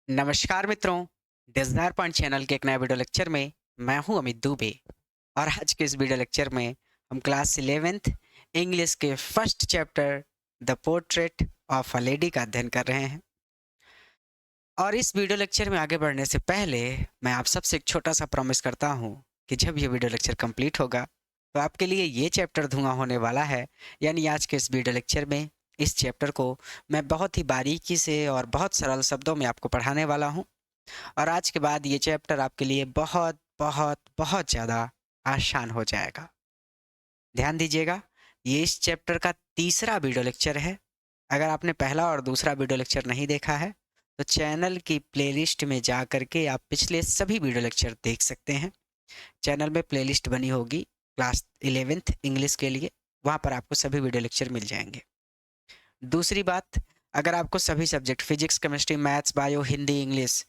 नमस्कार मित्रों, desire point channel के एक नए वीडियो लेक्चर में मैं हूं अमित दुबे। और आज के इस वीडियो लेक्चर में हम क्लास 11th इंग्लिश के first chapter the portrait of a lady का अध्ययन कर रहे हैं। और इस वीडियो लेक्चर में आगे बढ़ने से पहले मैं आप सबसे एक छोटा सा प्रॉमिस करता हूं कि जब ये वीडियो लेक्चर कंप्लीट होगा तो आपके लिए ये चैप्टर धुआं होने वाला है। यानी आज के इस वीडियो लेक्चर में इस चैप्टर को मैं बहुत ही बारीकी से और बहुत सरल शब्दों में आपको पढ़ाने वाला हूँ। और आज के बाद ये चैप्टर आपके लिए बहुत बहुत बहुत ज़्यादा आसान हो जाएगा। ध्यान दीजिएगा, ये इस चैप्टर का तीसरा वीडियो लेक्चर है। अगर आपने पहला और दूसरा वीडियो लेक्चर नहीं देखा है तो चैनल की प्लेलिस्ट में जा कर के आप पिछले सभी वीडियो लेक्चर देख सकते हैं। चैनल में प्लेलिस्ट बनी होगी क्लास 11th इंग्लिश के लिए, वहाँ पर आपको सभी वीडियो लेक्चर मिल जाएंगे। दूसरी बात, अगर आपको सभी subject physics, chemistry, maths, bio, Hindi, English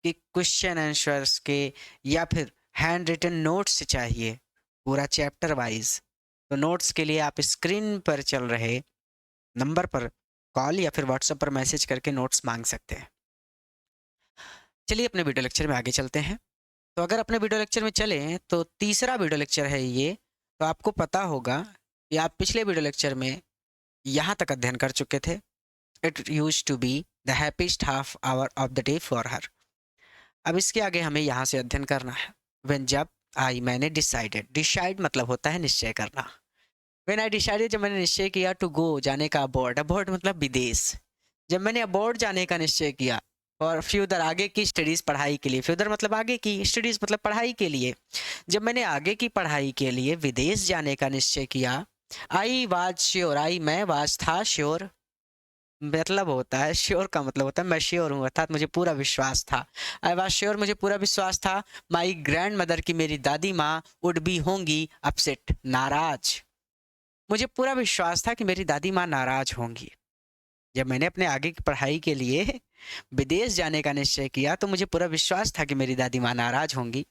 कि क्वेश्चन आंसर्स के या फिर हैंड रिटन नोट्स चाहिए पूरा चैप्टर वाइज, तो नोट्स के लिए आप स्क्रीन पर चल रहे नंबर पर कॉल या फिर व्हाट्सएप पर मैसेज करके नोट्स मांग सकते हैं। चलिए अपने वीडियो लेक्चर में आगे चलते हैं। तो अगर अपने वीडियो लेक्चर में चलें तो तीसरा वीडियो लेक्चर है ये। तो आपको पता होगा कि आप पिछले वीडियो लेक्चर में यहाँ तक अध्ययन कर चुके थे। It use to be the happiest half hour of the day for her. अब इसके आगे हमें यहाँ से अध्ययन करना है। व्हेन, जब, आई, मैंने, डिसाइडेड। डिसाइड मतलब होता है निश्चय करना। व्हेन आई डिसाइडेड, जब मैंने निश्चय किया, टू गो जाने का, अबॉर्ड। अबॉर्ड मतलब विदेश। जब मैंने अबॉर्ड जाने का निश्चय किया और फ्यूदर आगे की स्टडीज पढ़ाई के लिए। फ्यूदर मतलब आगे की, स्टडीज मतलब पढ़ाई के लिए। जब मैंने आगे की पढ़ाई के लिए विदेश जाने का निश्चय किया, आई वाज श्योर। आई मैं, वाज था, श्योर मतलब होता है, श्योर का मतलब होता है मैं श्योर हूँ, अर्थात मुझे पूरा विश्वास था। आई वाज श्योर, मुझे पूरा विश्वास था। माई ग्रैंड मदर की, मेरी दादी माँ, वुड बी होंगी, अपसेट नाराज। मुझे पूरा विश्वास था कि मेरी दादी माँ नाराज होंगी। जब मैंने अपने आगे की पढ़ाई के लिए विदेश जाने का निश्चय किया तो मुझे पूरा विश्वास था कि मेरी दादी माँ नाराज होंगी।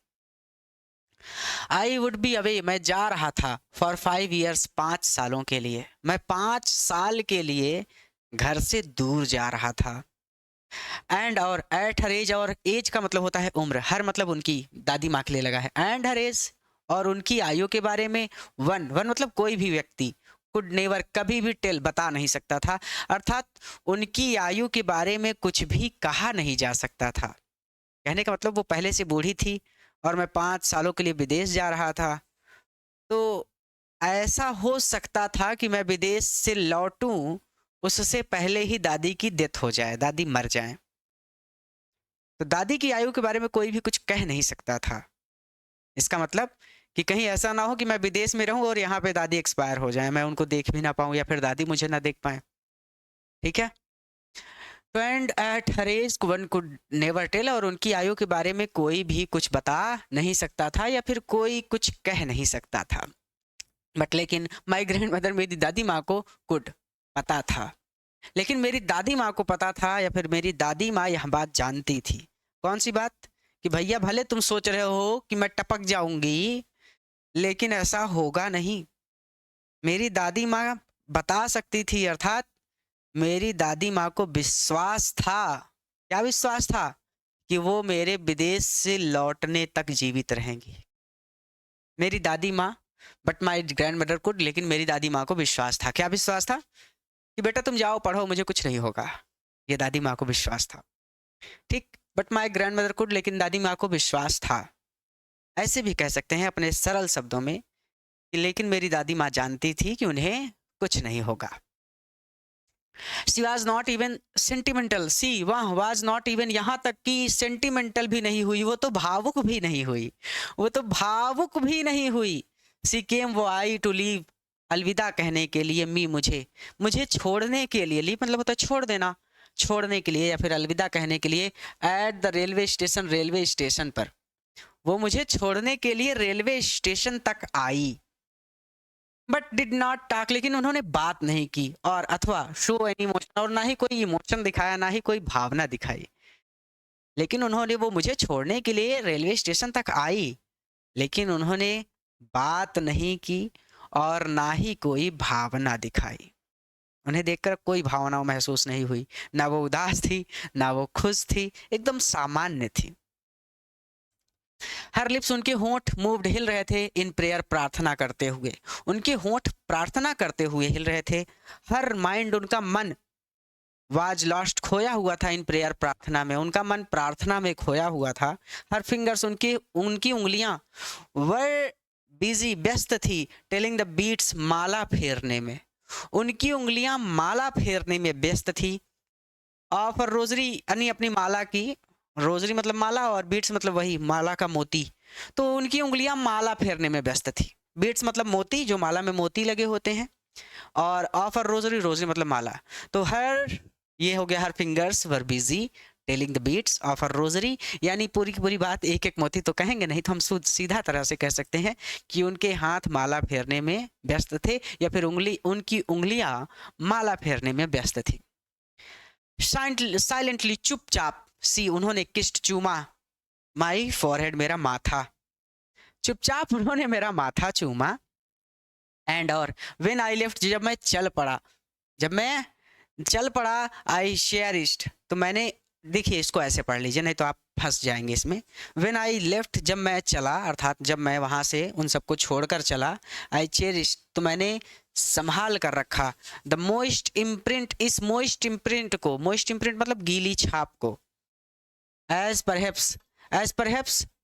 आई वुड बी अवे, मैं जा रहा था, फॉर 5 years, 5 सालों के लिए। मैं 5 साल के लिए घर से दूर जा रहा था। एंड और एट हर एज, और एज का मतलब होता है उम्र, हर मतलब उनकी दादी माँ के लिए लगा है। एंड हर एज, और उनकी आयु के बारे में। वन, वन मतलब कोई भी व्यक्ति, कुड नेवर कभी भी टेल बता नहीं सकता था, अर्थात उनकी आयु के बारे में कुछ भी कहा नहीं जा सकता था। कहने का मतलब वो पहले से बूढ़ी थी और मैं 5 सालों के लिए विदेश जा रहा था। तो ऐसा हो सकता था कि मैं विदेश से लौटूं उससे पहले ही दादी की डेथ हो जाए, दादी मर जाए। तो दादी की आयु के बारे में कोई भी कुछ कह नहीं सकता था। इसका मतलब कि कहीं ऐसा ना हो कि मैं विदेश में रहूं और यहाँ पे दादी एक्सपायर हो जाए, मैं उनको देख भी ना पाऊं या फिर दादी मुझे ना देख पाए। ठीक है। तो and at her age one could never tell, और उनकी आयु के बारे में कोई भी कुछ बता नहीं सकता था या फिर कोई कुछ कह नहीं सकता था। बट लेकिन माई ग्रैंड मदर, मेरी दादी माँ को कुड पता था। लेकिन मेरी दादी माँ को पता था या फिर मेरी दादी माँ यह बात जानती थी। कौन सी बात? कि भैया भले तुम सोच रहे हो कि मैं टपक जाऊंगी, लेकिन ऐसा होगा नहीं। मेरी दादी माँ बता सकती थी, अर्थात मेरी दादी माँ को विश्वास था। क्या विश्वास था? कि वो मेरे विदेश से लौटने तक जीवित रहेंगी। मेरी दादी माँ, but my grand mother could, लेकिन मेरी दादी माँ को विश्वास था। क्या विश्वास था? कि बेटा तुम जाओ पढ़ो, मुझे कुछ नहीं होगा। ये दादी माँ को विश्वास था। ठीक। But my grand mother could, लेकिन दादी माँ को विश्वास था। ऐसे भी कह सकते हैं अपने सरल शब्दों में कि लेकिन मेरी दादी माँ जानती थी कि उन्हें कुछ नहीं होगा। She was not even sentimental. She वह वॉज नॉट इवन, यहाँ तक कि सेंटिमेंटल भी नहीं हुई, वो तो भावुक भी नहीं हुई, वो तो भावुक भी नहीं हुई। सी केम, वो आई, टू लीव, अलविदा कहने के लिए। मी, मुझे, मुझे छोड़ने के लिए। लीव मतलब होता है छोड़ देना, छोड़ने के लिए या फिर अलविदा कहने के लिए। Eight the railway station, railway station पर। वो मुझे छोड़ने के लिए रेलवे स्टेशन तक आई। बट डिड नॉट टॉक, लेकिन उन्होंने बात नहीं की, और अथवा शो एनी इमोशन, और ना ही कोई इमोशन दिखाया, ना ही कोई भावना दिखाई। लेकिन उन्होंने, वो मुझे छोड़ने के लिए रेलवे स्टेशन तक आई, लेकिन उन्होंने बात नहीं की और ना ही कोई भावना दिखाई। उन्हें देखकर कोई भावनाओं महसूस नहीं हुई, ना वो उदास थी, ना वो खुश थी, एकदम सामान्य थी। हर लिप्स, उनके होंठ मूव्ड, हिल रहे थे इन प्रेयर, प्रार्थना करते हुए। उनके होंठ प्रार्थना करते हुए हिल रहे थे। हर माइंड, उनका मन वाज लॉस्ट, खोया हुआ था इन प्रेयर, प्रार्थना में। उनका मन प्रार्थना में खोया हुआ था। हर फिंगर्स, उनकी उनकी उंगलियां वर बिजी, व्यस्त थी, टेलिंग द बीट्स, माला फेरने में। उनकी उंगलियां माला फेरने में व्यस्त थी। ऑफ रोजरी, यानी अपनी माला की, रोजरी मतलब माला और बीट्स मतलब वही माला का मोती। तो उनकी उंगलियां माला फेरने में व्यस्त थी। बीट्स मतलब मोती, जो माला में मोती लगे होते हैं, और ऑफ रोजरी, रोजरी मतलब माला। तो हर, ये हो गया, her fingers were busy telling the beads of a rosary, यानी पूरी की पूरी बात एक एक मोती तो कहेंगे नहीं, तो हम सीधा तरह से कह सकते हैं कि उनके हाथ माला फेरने में व्यस्त थे, या फिर उनकी उंगलियां माला फेरने में व्यस्त थी। साइलेंटली, चुपचाप, सी, उन्होंने किस्ट, चूमा, माई फॉरहेड, मेरा माथा। चुपचाप उन्होंने मेरा माथा चूमा। एंड और व्हेन आई लेफ्ट, जब मैं चल पड़ा, आई शेयरिस्ट, तो मैंने, देखिए इसको ऐसे पढ़ लीजिए नहीं तो आप फंस जाएंगे इसमें। व्हेन आई लेफ्ट, जब मैं चला, अर्थात जब मैं वहां से उन सबको छोड़कर चला, आई चेरिस्ट, तो मैंने संभाल कर रखा, द मोइस्ट इम्प्रिंट, इस मोइस्ट इम्प्रिंट को, मोइस्ट इम्प्रिंट मतलब गीली छाप को, as perhaps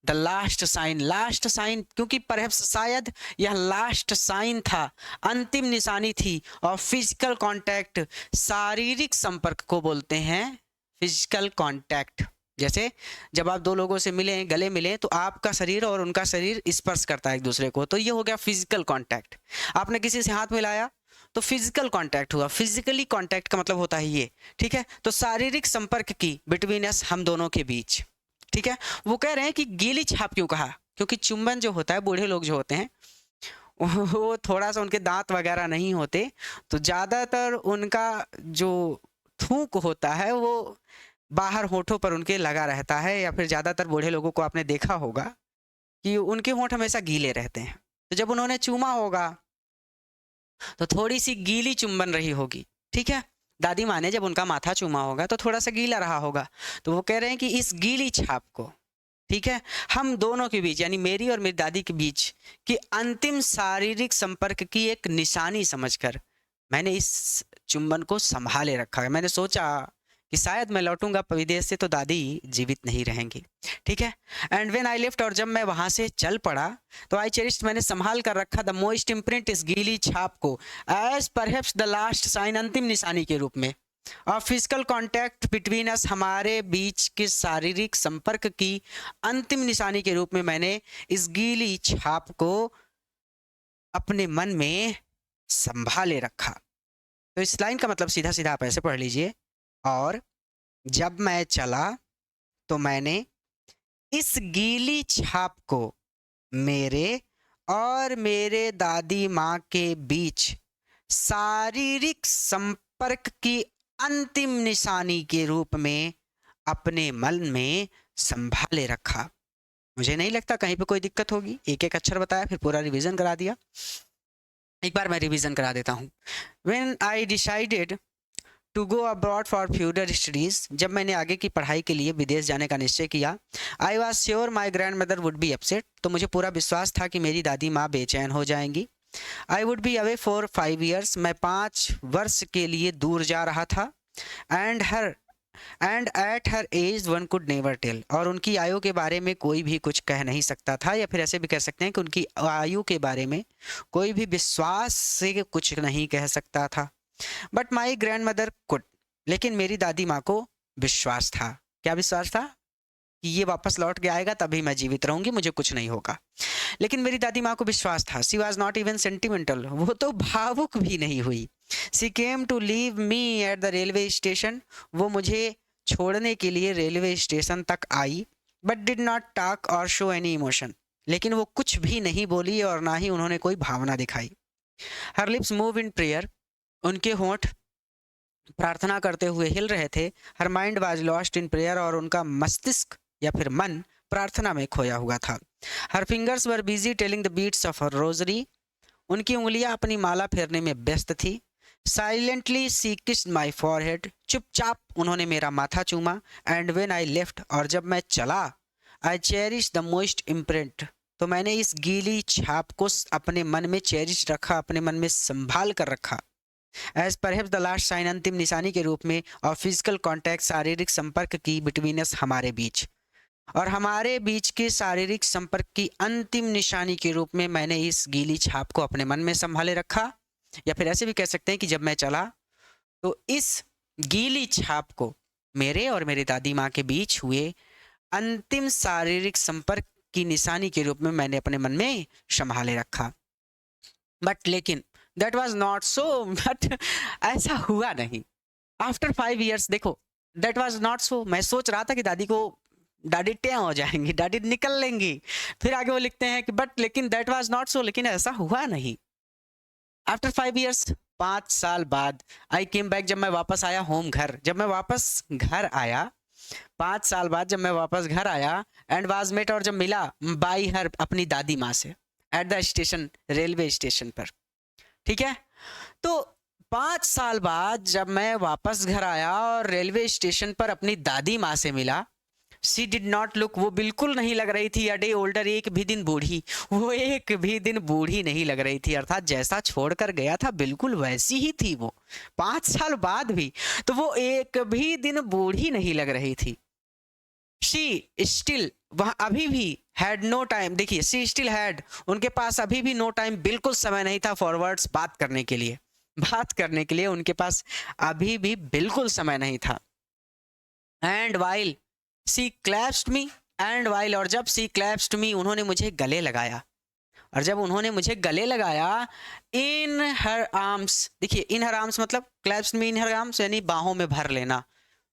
the last sign, last sign, क्योंकि परहैप्स शायद यह लास्ट साइन था, अंतिम निशानी थी, और फिजिकल कांटेक्ट, शारीरिक संपर्क को बोलते हैं फिजिकल कांटेक्ट। जैसे जब आप दो लोगों से मिले, गले मिले, तो आपका शरीर और उनका शरीर स्पर्श करता है एक दूसरे को, तो ये हो गया फिजिकल कांटेक्ट। आपने किसी से हाथ मिलाया तो फिजिकल कांटेक्ट हुआ। फिजिकली कांटेक्ट का मतलब होता है ये, ठीक है। तो शारीरिक संपर्क की, बिटवीन अस, हम दोनों के बीच, ठीक है। वो कह रहे हैं कि गीली छाप क्यों कहा, क्योंकि चुंबन जो होता है, बूढ़े लोग जो होते हैं वो थोड़ा सा, उनके दांत वगैरह नहीं होते, तो ज़्यादातर उनका जो थूक होता है वो बाहर होठों पर उनके लगा रहता है, या फिर ज़्यादातर बूढ़े लोगों को आपने देखा होगा कि उनके होंठ हमेशा गीले रहते हैं। तो जब उन्होंने चूमा होगा तो थोड़ी सी गीली चुंबन रही होगी, ठीक है। दादी माँ ने जब उनका माथा चूमा होगा तो थोड़ा सा गीला रहा होगा। तो वो कह रहे हैं कि इस गीली छाप को, ठीक है, हम दोनों के बीच, यानी मेरी और मेरी दादी के बीच की अंतिम शारीरिक संपर्क की एक निशानी समझकर मैंने इस चुंबन को संभाले रखा है। मैंने सोचा कि शायद मैं लौटूंगा विदेश से तो दादी जीवित नहीं रहेंगी, ठीक है। एंड व्हेन आई लेफ्ट, और जब मैं वहां से चल पड़ा, तो आई चेरिस्ट, मैंने संभाल कर रखा, द मोस्ट इम्प्रिंट, इस गीली छाप को, as perhaps the last sign, अंतिम निशानी के रूप में, और फिजिकल कांटेक्ट बिटवीन अस, हमारे बीच के शारीरिक संपर्क की अंतिम निशानी के रूप में मैंने इस गीली छाप को अपने मन में संभाले रखा। तो इस लाइन का मतलब सीधा सीधा आप ऐसे पढ़ लीजिए, और जब मैं चला तो मैंने इस गीली छाप को मेरे और मेरे दादी माँ के बीच शारीरिक संपर्क की अंतिम निशानी के रूप में अपने मन में संभाले रखा। मुझे नहीं लगता कहीं पे कोई दिक्कत होगी। एक एक अक्षर बताया, फिर पूरा रिवीजन करा दिया। एक बार मैं रिवीजन करा देता हूँ। When I decided to go abroad for further studies, जब मैंने आगे की पढ़ाई के लिए विदेश जाने का निश्चय किया, I was sure my grandmother would be upset, तो मुझे पूरा विश्वास था कि मेरी दादी माँ बेचैन हो जाएंगी। I would be away for 5 years, मैं 5 वर्ष के लिए दूर जा रहा था। And at her age one could never tell, और उनकी आयु के बारे में कोई भी कुछ कह नहीं सकता था, या फिर ऐसे भी कह सकते हैं कि उनकी आयु के बारे में कोई भी विश्वास से कुछ नहीं कह सकता था। But my grand mother could, लेकिन मेरी दादी माँ को विश्वास था। क्या विश्वास था? कि ये वापस लौट के आएगा तभी मैं जीवित रहूंगी, मुझे कुछ नहीं होगा। लेकिन मेरी दादी माँ को विश्वास था। She was not even sentimental, वो तो भावुक भी नहीं हुई। She came to leave me at the railway station, वो मुझे छोड़ने के लिए रेलवे स्टेशन तक आई। बट डिड नॉट टॉक और शो एनी इमोशन, लेकिन वो कुछ भी नहीं बोली और ना ही उन्होंने कोई भावना दिखाई। हर लिप्स मूव इन प्रेयर, उनके होंठ प्रार्थना करते हुए हिल रहे थे। Her mind was lost in prayer, और उनका मस्तिष्क या फिर मन प्रार्थना में खोया हुआ था। Her fingers were busy telling the beads of her rosary, उनकी उंगलियां अपनी माला फेरने में व्यस्त थी। Silently she kissed my forehead, चुपचाप उन्होंने मेरा माथा चूमा। एंड वेन आई लेफ्ट, और जब मैं चला, I cherish the most imprint, तो मैंने इस गीली छाप को अपने मन में चेरिश रखा, अपने मन में संभाल कर रखा। As perhaps the last sign, अंतिम निशानी के रूप में, और फिजिकल कॉन्टैक्ट, शारीरिक संपर्क की, बिटवीन अस, हमारे बीच, और हमारे बीच के शारीरिक संपर्क की अंतिम निशानी के रूप में मैंने इस गीली छाप को अपने मन में संभाले रखा। या फिर ऐसे भी कह सकते हैं कि जब मैं चला तो इस गीली छाप को मेरे और मेरी दादी माँ के बीच हुए अंतिम शारीरिक संपर्क की निशानी के रूप में मैंने अपने मन में संभाले रखा। बट लेकिन that was not so, but ऐसा हुआ नहीं। आफ्टर 5 years, देखो, दैट वाज नॉट सो। मैं सोच रहा था कि दादी टें हो जाएंगी, दादी निकल लेंगी। फिर आगे वो लिखते हैं कि बट लेकिन दैट वाज नॉट सो, लेकिन ऐसा हुआ नहीं। आफ्टर 5 years, 5 साल बाद, आई केम बैक, जब मैं वापस आया होम, घर, जब मैं वापस घर आया, 5 साल बाद जब मैं वापस घर आया, एंड वाज मेट, और जब मिला, बाई हर, अपनी दादी माँ से, eight the station, railway station पर। ठीक है, तो 5 साल बाद जब मैं वापस घर आया और रेलवे स्टेशन पर अपनी दादी माँ से मिला, शी डिड नॉट लुक, वो बिल्कुल नहीं लग रही थी, अ डे ओल्डर, एक भी दिन बूढ़ी, वो एक भी दिन बूढ़ी नहीं लग रही थी। अर्थात जैसा छोड़कर गया था बिल्कुल वैसी ही थी वो, 5 साल बाद भी, तो वो एक भी दिन बूढ़ी नहीं लग रही थी। शी स्टिल, वह अभी भी, हैड नो टाइम, देखिए, शी स्टिल हैड, उनके पास अभी भी, नो टाइम, बिल्कुल समय नहीं था, फॉरवर्ड्स, बात करने के लिए, बात करने के लिए उनके पास अभी भी बिल्कुल समय नहीं था। And while she clasped me, and while, और जब सी क्लैप्स्ड मी, उन्होंने मुझे गले लगाया, और जब उन्होंने मुझे गले लगाया, इन हर आर्म्स, देखिए, इन हर आर्म्स मतलब क्लैप्स्ड मी इन हर आर्म्स, यानी बाहों में भर लेना।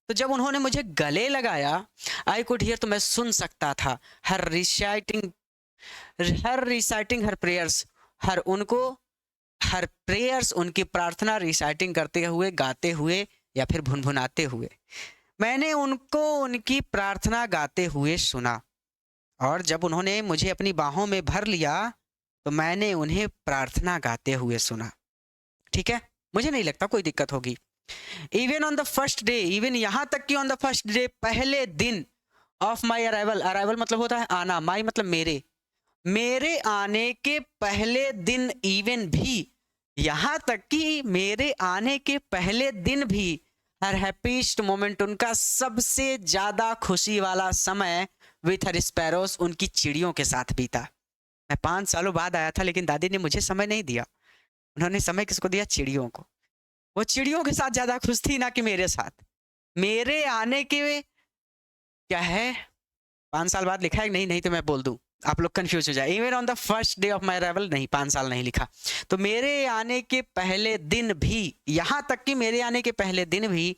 तो जब उन्होंने मुझे गले लगाया, आई कुड हियर, तो मैं सुन सकता था, her reciting her prayers, her prayers, उनकी प्रार्थना, रिसाइटिंग करते हुए, गाते हुए, या फिर भुनभुनाते हुए, मैंने उनको उनकी प्रार्थना गाते हुए सुना। और जब उन्होंने मुझे अपनी बाहों में भर लिया, तो मैंने उन्हें प्रार्थना गाते हुए सुना। ठीक है, मुझे नहीं लगता कोई दिक्कत होगी। Even on the first day, even यहाँ तक कि ऑन द फर्स्ट डे, पहले दिन, ऑफ माई अराइवल, अराइवल मतलब होता है आना, माई मतलब मेरे आने के पहले दिन, इवन भी, यहाँ तक कि मेरे आने के पहले दिन भी, हर हैप्पीस्ट मोमेंट, उनका सबसे ज्यादा खुशी वाला समय, विथ हर स्पैरोस, उनकी चिड़ियों के साथ बीता। मैं 5 सालों बाद आया था, लेकिन दादी ने मुझे समय नहीं दिया, उन्होंने समय किसको दिया? चिड़ियों को। वो चिड़ियों के साथ ज्यादा खुश थी ना कि मेरे साथ। मेरे आने के, क्या है, 5 साल बाद लिखा है नहीं? नहीं तो मैं बोल दूं, आप लोग कंफ्यूज हो जाए। Even on the first day of my arrival, नहीं, 5 साल नहीं लिखा। तो मेरे आने के पहले दिन भी, यहां तक कि मेरे आने के पहले दिन भी,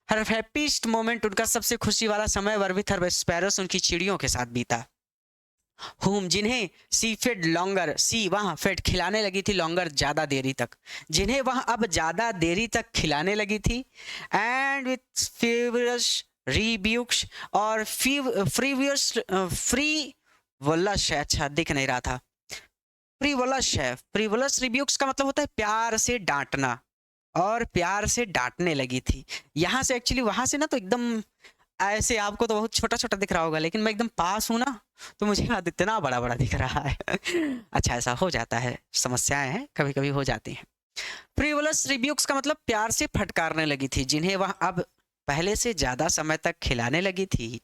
हर हैप्पीस्ट मोमेंट, उनका सबसे खुशी वाला समय, वर विथ हर स्पैरोस, उनकी चिड़ियों के साथ बीता। हुम, जिन्हें सी फेड लॉन्गर, सी वहां फेड, खिलाने लगी थी, लॉन्गर, ज्यादा देरी तक, जिन्हें वहां अब ज्यादा देरी तक खिलाने लगी थी। एंड विथ फेवरस रिब्यूक्स, और फ्रीवियस, फ्री वलश है, अच्छा दिख नहीं रहा था, फ्रीवलश है, फ्रीवलस रिब्यूक्स का मतलब होता है प्यार से डांटना, और प्यार से डांटने लगी थी। यहाँ से एक्चुअली, वहां से ना तो एकदम ऐसे आपको तो बहुत छोटा छोटा दिख रहा होगा, लेकिन मैं एकदम पास हूँ ना, तो मुझे इतना बड़ा बड़ा दिख रहा है। अच्छा, ऐसा हो जाता है, समस्याएं हैं, कभी कभी हो जाती हैं। फ्रीवलस रिब्यूक्स का मतलब प्यार से फटकारने लगी थी, जिन्हें वह अब पहले से ज्यादा समय तक खिलाने लगी थी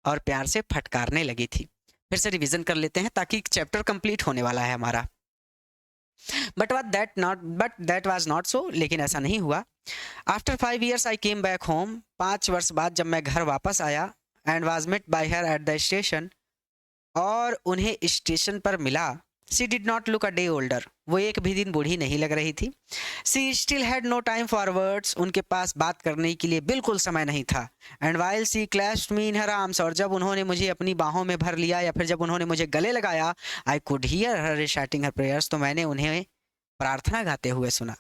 और प्यार से फटकारने लगी थी। फिर से रिवीजन कर लेते हैं ताकि चैप्टर कंप्लीट होने वाला है हमारा। But that was not so, लेकिन ऐसा नहीं हुआ। After 5 years I came back home, 5 वर्ष बाद जब मैं घर वापस आया, and was met by her at the station, और उन्हें स्टेशन पर मिला। She did not look a day older, वो एक भी दिन बूढ़ी नहीं लग रही थी। She still had no time for words, उनके पास बात करने के लिए बिल्कुल समय नहीं था। And while she clasped me in her arms, और जब उन्होंने मुझे अपनी बाहों में भर लिया, या फिर जब उन्होंने मुझे गले लगाया, I could hear her reciting her prayers, तो मैंने उन्हें प्रार्थना गाते हुए सुना।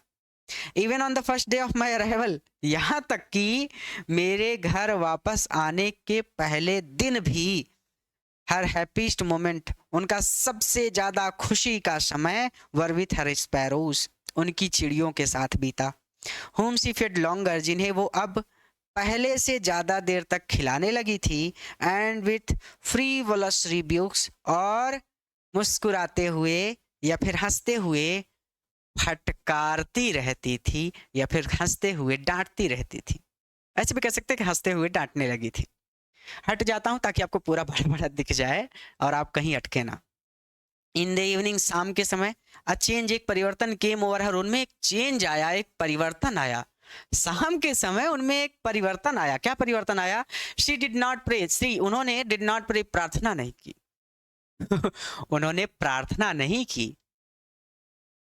Even on the first day of my arrival, यहाँ तक कि मेरे घर वापस आने के पहले दिन भी, हर हैप्पीस्ट मोमेंट, उनका सबसे ज्यादा खुशी का समय, वर विथ हर स्पैरोज, उनकी चिड़ियों के साथ बीता। whom she fed longer, जिन्हें वो अब पहले से ज़्यादा देर तक खिलाने लगी थी। एंड विथ frivolous rebukes, और मुस्कुराते हुए या फिर हंसते हुए फटकारती रहती थी, या फिर हंसते हुए डांटती रहती थी। ऐसे भी कह सकते हैं कि हंसते हुए डांटने लगी थी। हट जाता हूं ताकि आपको पूरा बड़ा बड़ा दिख जाए और आप कहीं अटके ना। इन द इवनिंग, शाम के समय, अ चेंज, एक परिवर्तन, केम ओवर हर, उनमें एक चेंज आया, एक परिवर्तन आया। शाम के समय उनमें एक परिवर्तन आया। क्या परिवर्तन आया? शी डिड नॉट प्रे, सी उन्होंने, डिड नॉट प्रे प्रार्थना नहीं की। उन्होंने प्रार्थना नहीं की।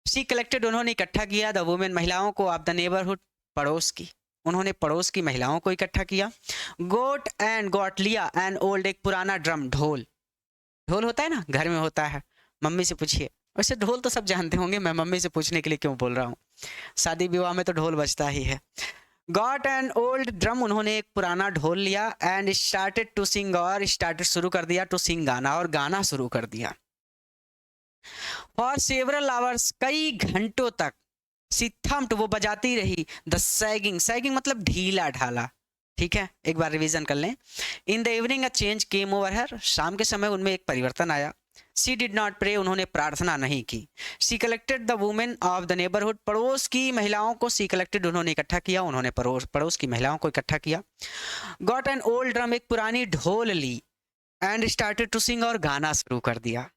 शी कलेक्टेड, उन्होंने इकट्ठा किया, द वुमेन, महिलाओं को, ऑफ द नेबरहुड, पड़ोस की, उन्होंने पड़ोस की महिलाओं को इकट्ठा किया। गोट एंड गॉट, लिया, एंड ओल्ड, एक पुराना ड्रम, ढोल। ढोल होता है ना, घर में होता है, मम्मी से पूछिए। वैसे ढोल तो सब जानते होंगे, मैं मम्मी से पूछने के लिए क्यों बोल रहा हूँ, शादी विवाह में तो ढोल बजता ही है। गॉट एन ओल्ड ड्रम, उन्होंने एक पुराना ढोल लिया। एंड स्टार्टेड टू सिंग, और स्टार्टेड, शुरू कर दिया, टू सिंग, गाना, और गाना शुरू कर दिया। फॉर सेवरल आवर्स, कई घंटों तक, सी थम्प्ड, वो बजाती रही, द सैगिंग, सैगिंग मतलब ढीला ढाला, ठीक है, एक बार रिवीजन कर लें। इन the evening a change came over हर, शाम के समय उनमें एक परिवर्तन आया। सी डिड नॉट प्रे, उन्होंने प्रार्थना नहीं की। She collected the women of the neighbourhood, पड़ोस की महिलाओं को, सी कलेक्टेड, उन्होंने इकट्ठा किया, उन्होंने पड़ोस की महिलाओं को इकट्ठा किया। गॉट एन ओल्ड ड्रम, एक पुरानी ढोल ली। एंड स्टार्टेड टू सिंग, और गाना शुरू कर दिया।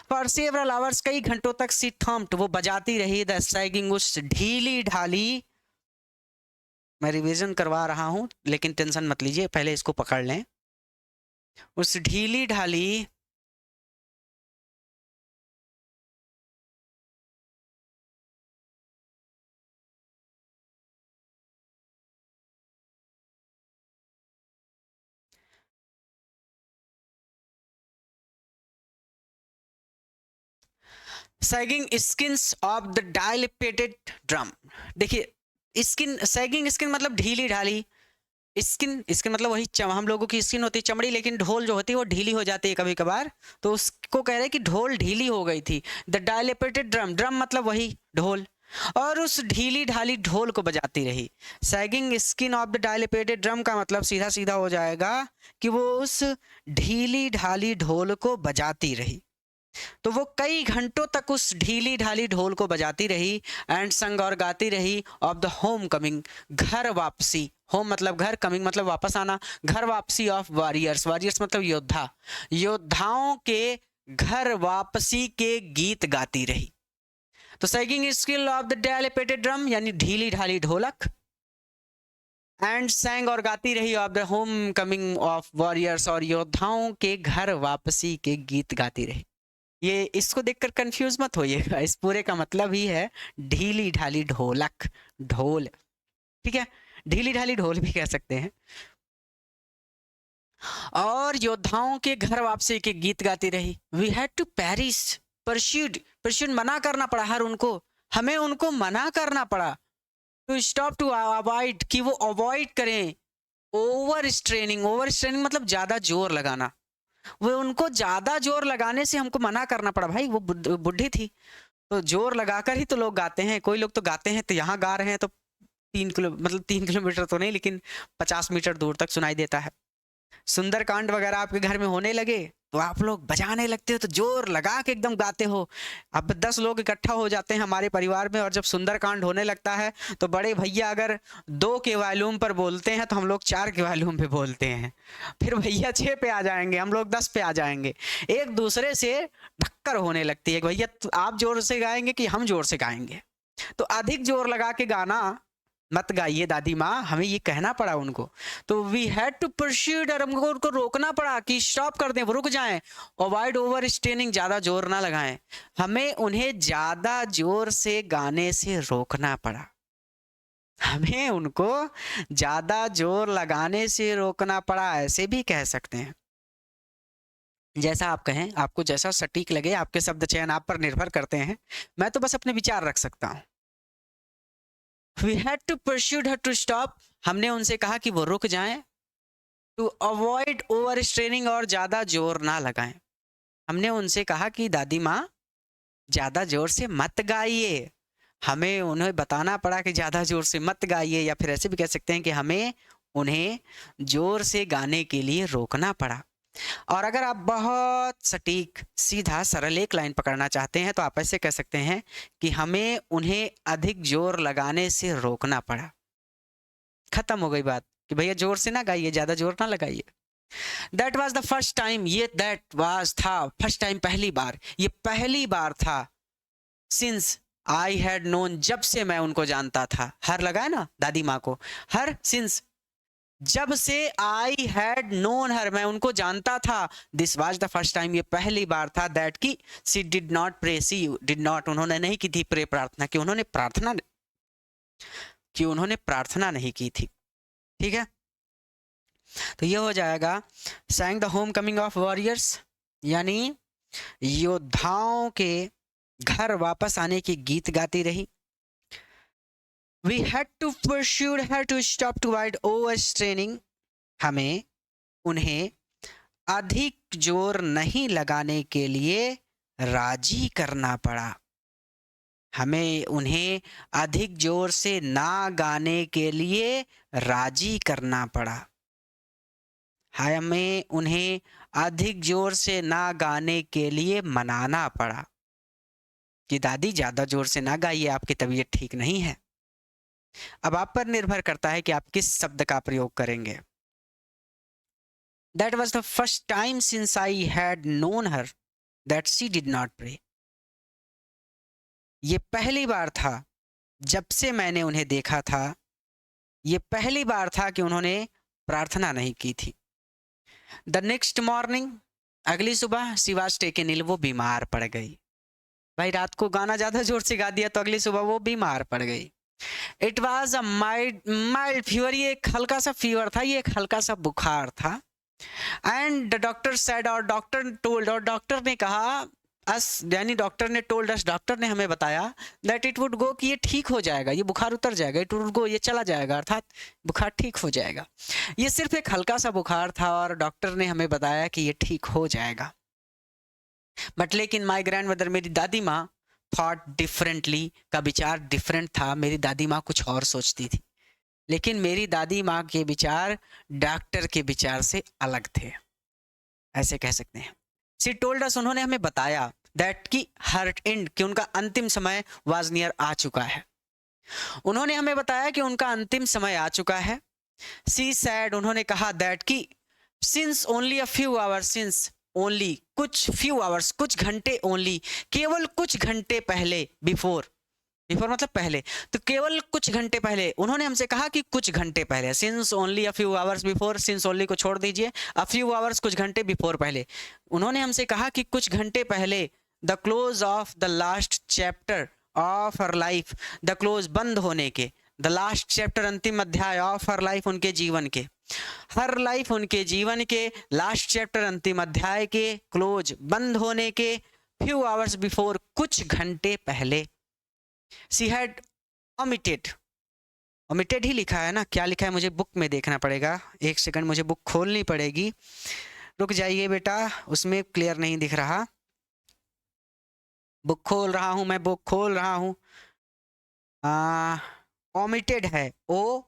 फॉर सेवरल आवर्स, कई घंटों तक, सी थम्प्ड, वो बजाती रही, द सैगिंग, उस ढीली ढाली, मैं रिवीजन करवा रहा हूं लेकिन टेंशन मत लीजिए, पहले इसको पकड़ लें, उस ढीली ढाली sagging skins of the dilapidated drum. देखिए, स्किन, सैगिंग स्किन मतलब ढीली ढाली, स्किन, स्किन मतलब वही हम लोगों की स्किन होती है, चमड़ी, लेकिन ढोल जो होती है वो ढीली हो जाती है कभी कभार, तो उसको कह रहे हैं कि ढोल ढीली हो गई थी। द डायलिपेटेड ड्रम, ड्रम मतलब वही ढोल, और उस ढीली ढाली ढोल को बजाती रही। Sagging skin of the dilapidated drum का मतलब सीधा सीधा हो जाएगा कि वो उस ढीली ढाली ढोल को बजाती रही। तो वो कई घंटों तक उस ढीली ढाली ढोल को बजाती रही। एंड संग, और गाती रही, ऑफ द होम कमिंग, घर वापसी, होम मतलब घर, कमिंग मतलब वापस आना, घर वापसी ऑफ वॉरियर्स, वॉरियर्स मतलब योद्धा, योद्धाओं के घर वापसी के गीत गाती रही। तो sagging skill of the dilapidated drum यानी ढीली ढाली ढोलक। एंड सैंग, और गाती रही, of the homecoming of warriors, और योद्धाओं के घर वापसी के गीत गाती रही। ये इसको देखकर कंफ्यूज मत होइएगा, इस पूरे का मतलब ही है ढीली ढाली ढोलक, ढोल, ठीक है, ढीली ढाली ढोल भी कह सकते हैं। और योद्धाओं के घर वापसी के गीत गाती रही। We had to perish, persuade, persuade मना करना पड़ा, हर उनको, हमें उनको मना करना पड़ा। टू स्टॉप, टू अवॉइड, कि वो अवॉइड करें। ओवर स्ट्रेनिंग, ओवर स्ट्रेनिंग मतलब ज्यादा जोर लगाना, वो उनको ज्यादा जोर लगाने से हमको मना करना पड़ा। भाई वो बुढ़ी थी, तो जोर लगाकर ही तो लोग गाते हैं। कोई लोग तो गाते हैं, तो यहाँ गा रहे हैं तो 3 किलो मतलब 3 किलोमीटर तो नहीं, लेकिन 50 मीटर दूर तक सुनाई देता है। सुंदरकांड वगैरह आपके घर में होने लगे तो आप लोग बजाने लगते हो, तो जोर लगा के एकदम गाते हो। अब 10 लोग इकट्ठा हो जाते हैं हमारे परिवार में, और जब सुंदरकांड होने लगता है तो बड़े भैया अगर 2 के वॉल्यूम पर बोलते हैं तो हम लोग 4 के वॉल्यूम पे बोलते हैं, फिर भैया 6 पे आ जाएंगे, हम लोग 10 पे आ जाएंगे। एक दूसरे से टक्कर होने लगती है, भैया आप जोर से गाएंगे कि हम जोर से गाएंगे। तो अधिक जोर लगा के गाना मत गाइए दादी माँ, हमें ये कहना पड़ा उनको। तो वी हैड टू परस्यूड, और हमको उनको रोकना पड़ा कि स्टॉप कर दें, वो रुक जाएं। अवॉइड ओवर स्ट्रेनिंग, ज्यादा जोर ना लगाएं, हमें उन्हें ज्यादा जोर से गाने से रोकना पड़ा, हमें उनको ज्यादा जोर लगाने से रोकना पड़ा, ऐसे भी कह सकते हैं। जैसा आप कहें, आपको जैसा सटीक लगे, आपके शब्द चयन आप पर निर्भर करते हैं, मैं तो बस अपने विचार रख सकता हूं। We had to pursue her to stop, हमने उनसे कहा कि वो रुक जाएं। To avoid overstraining, और ज़्यादा जोर ना लगाएं, हमने उनसे कहा कि दादी माँ ज़्यादा जोर से मत गाइए, हमें उन्हें बताना पड़ा कि ज़्यादा ज़ोर से मत गाइए, या फिर ऐसे भी कह सकते हैं कि हमें उन्हें ज़ोर से गाने के लिए रोकना पड़ा। और अगर आप बहुत सटीक, सीधा, सरल एक लाइन पकड़ना चाहते हैं तो आप ऐसे कह सकते हैं कि हमें उन्हें अधिक जोर लगाने से रोकना पड़ा। खत्म हो गई बात कि भैया जोर से ना गाइए, ज़्यादा जोर ना लगाइए। That was the first time, ये दैट वाज था फर्स्ट टाइम, पहली बार, ये पहली बार था। सिंस आई हैड नोन, जब से मैं उनको जानता था। हर लगा है ना दादी माँ को, हर, सिंस, जब से, आई हैड नोन हर, मैं उनको जानता था। This was the first time, ये पहली बार था। दैट की she did not pray, she did not, उन्होंने नहीं की थी प्रे, प्रार्थना, कि उन्होंने प्रार्थना नहीं की थी। ठीक है, तो ये हो जाएगा sang the homecoming of warriors, यानी योद्धाओं के घर वापस आने की गीत गाती रही। We had to pursue her to stop to avoid overstraining, हमें उन्हें अधिक जोर नहीं लगाने के लिए राजी करना पड़ा। हमें उन्हें अधिक जोर से ना गाने के लिए राजी करना पड़ा। हमें उन्हें अधिक जोर से ना गाने के लिए मनाना पड़ा कि दादी ज़्यादा जोर से ना गाइए, आपकी तबीयत ठीक नहीं है। अब आप पर निर्भर करता है कि आप किस शब्द का प्रयोग करेंगे। That was the first time since I had known her that she did not pray. ये पहली बार था जब से मैंने उन्हें देखा था, ये पहली बार था कि उन्होंने प्रार्थना नहीं की थी। द नेक्स्ट मॉर्निंग, अगली सुबह, शी वाज टेकन इल, वो बीमार पड़ गई। भाई रात को गाना ज़्यादा जोर से गा दिया तो अगली सुबह वो बीमार पड़ गई। It was a mild fever, ये एक हल्का सा फीवर था, ये एक हल्का सा बुखार था। एंड द डॉक्टर सेड, और डॉक्टर टोल्ड, और डॉक्टर ने कहा अस, यानी डॉक्टर ने टोल्ड अस, डॉक्टर ने हमें बताया दैट इट वुड गो, कि ये ठीक हो जाएगा, ये बुखार उतर जाएगा। इट वुड गो, ये चला जाएगा, अर्थात बुखार ठीक हो जाएगा। ये सिर्फ एक हल्का सा बुखार था और डॉक्टर ने हमें बताया कि ये ठीक हो जाएगा। बट लेकिन माई ग्रैंड मदर, मेरी दादी माँ, थॉट डिफरेंटली, का विचार डिफरेंट था। मेरी दादी माँ कुछ और सोचती थी, लेकिन मेरी दादी माँ के विचार डॉक्टर के विचार से अलग थे, ऐसे कह सकते हैं। शी टोल्ड अस, उन्होंने हमें बताया दैट की हर एंड, कि उनका अंतिम समय वाज नियर, आ चुका है। उन्होंने हमें बताया कि उनका अंतिम समय आ चुका है। शी सैड, उन्होंने कहा दैट की since only a few hours, since only, कुछ, फ्यू आवर्स, कुछ घंटे, ओनली, केवल कुछ घंटे पहले, बिफोर, बिफोर मतलब पहले, तो केवल कुछ घंटे पहले, उन्होंने हमसे कहा कि कुछ घंटे पहले। Since only a few hours before, since only को छोड़ दीजिए, अ फ्यू आवर्स, कुछ घंटे, बिफोर, पहले, उन्होंने हमसे कहा कि कुछ घंटे पहले, the close of the last chapter of her life, the close, बंद होने के, द लास्ट चैप्टर, अंतिम अध्याय, ऑफ हर लाइफ, उनके जीवन के, हर लाइफ, उनके जीवन के, लास्ट चैप्टर, अंतिम अध्याय के, क्लोज, बंद होने के, फ्यू आवर्स बिफोर, कुछ घंटे पहले, शी हैड omitted, omitted ही लिखा है ना, क्या लिखा है मुझे बुक में देखना पड़ेगा, एक सेकंड, मुझे बुक खोलनी पड़ेगी, रुक जाइए बेटा, उसमें क्लियर नहीं दिख रहा। बुक खोल रहा हूँ, मैं बुक खोल रहा हूँ। omitted है, O